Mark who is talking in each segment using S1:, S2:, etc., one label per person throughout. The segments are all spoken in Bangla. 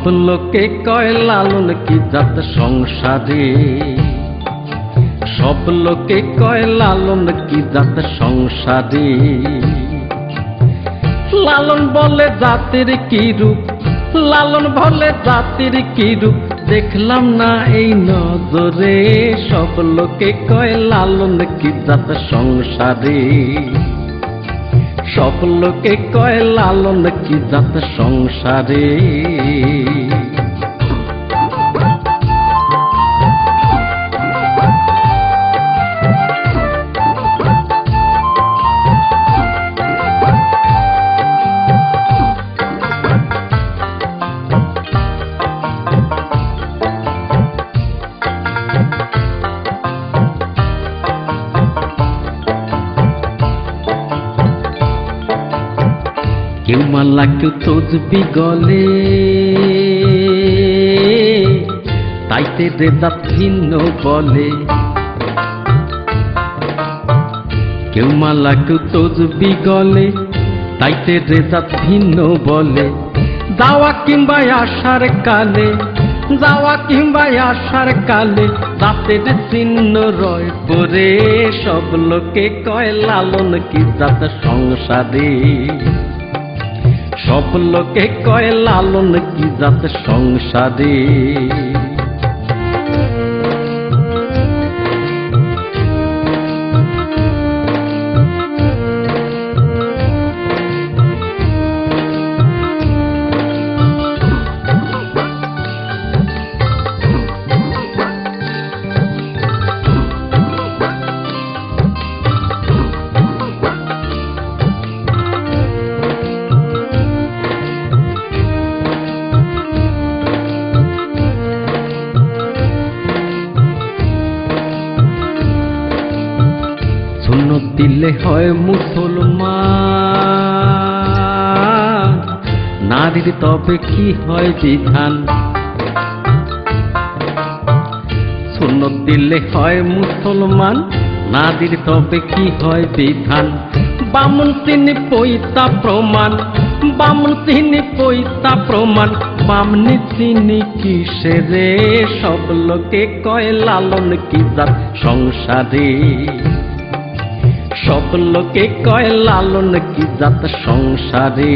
S1: সব লোকে কয় লালন কি জাত সংসারে, সব লোকে কয় লালন কি জাত সংসারে। লালন বলে জাতের কি রূপ, লালন বলে জাতের কি রূপ, দেখলাম না এই নজরে। সব লোকে কয় লালন কি জাত সংসারে, সব লোকে কয় লালন কি জাত সংসারে। কেউ মালা কেউ তসবি গলে, তাইতে রেজাত ভিন্ন বলে। কেউ মালা কেউ তসবি গলে, তাইতে রেজাত ভিন্ন বলে। যাওয়া কিংবা আসার কালে, যাওয়া কিংবা আসার কালে, জাতের চিহ্ন রয় পরে। সব লোকে কয় লালন কি জাত সংসারে, সব লোকে কয় লালন কি জাত সংসারে। সুন্নত দিলে হয় মুসলমান, নারীর তবে কি হয় বিধান। সুন্নত দিলে হয় মুসলমান, নারীর তবে কি হয় বিধান। বামুন তিনি পৈতা প্রমাণ, বামুন তিনি পৈতা প্রমাণ, বামনি তিনি কিসেরে। সব লোকে কয় লালন কি জাত সংসারে, সব লোকে কয় লালন কি জাত সংসারে।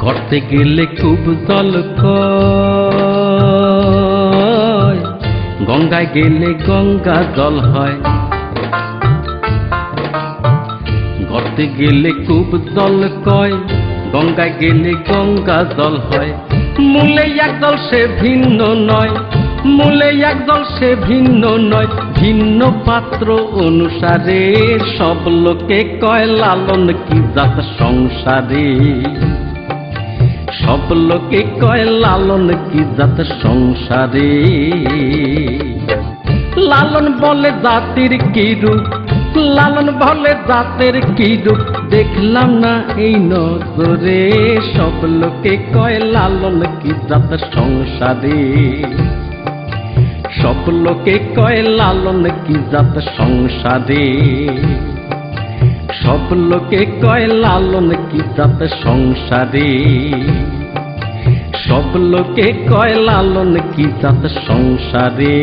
S1: ঘরতে গেলে খুব জল কয়, গঙ্গায় গেলে গঙ্গা জল হয়। ঘরতে গেলে খুব জল কয়, গঙ্গায় গেলে গঙ্গা জল হয়। মূলে এক জল সে ভিন্ন নয়, মূলে এক জল সে ভিন্ন নয়, ভিন্ন পাত্র অনুসারে। সব লোকে কয় লালন কি জাত সংসারে, সব লোকে কয় লালন কি জাত সংসারে। লালন বলে জাতের কি রূপ, লালন বলে জাতের কি রূপ, দেখলাম না এই নজরে। সব লোকে কয় লালন কি জাত সংসারে, সব লোকে কয় লালন কি জাত সংসারে। সব লোকে কয় লালন কি জাত সংসারে, সব লোকে কয় লালন কি জাত সংসারে।